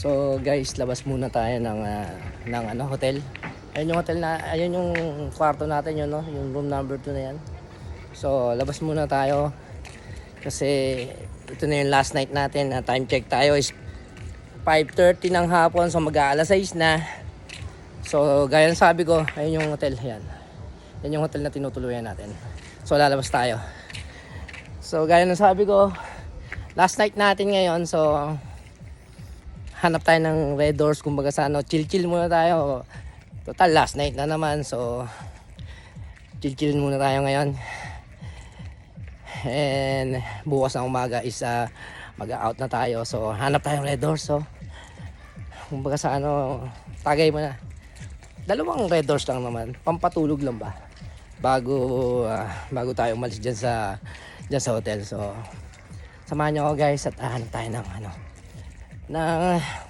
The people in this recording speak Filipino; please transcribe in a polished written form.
So guys, labas muna tayo ng hotel. Ayun yung hotel na, ayun yung kwarto natin yun, no? Yung room number 2 na yan. So labas muna tayo kasi ito na yung last night natin. Time check tayo is 5:30 ng hapon, so mag-aalas 6 na. So gaya ng sabi ko, ayun yung hotel yan. Yan yung hotel na tinutuluyan natin. So lalabas tayo. So gaya ng sabi ko, last night natin ngayon, so hanap tayo ng Red Doors, kumbaga sa chill muna tayo. Total last night na naman, so chill muna tayo ngayon. And bukas na umaga is mag-out na tayo, so hanap tayong Red Doors. So kumbaga sa tagay mo na. Dalawang Red Doors lang naman, pampatulog lang ba bago tayo umalis dyan sa hotel. So samahan nyo ako guys at hanap tayo ng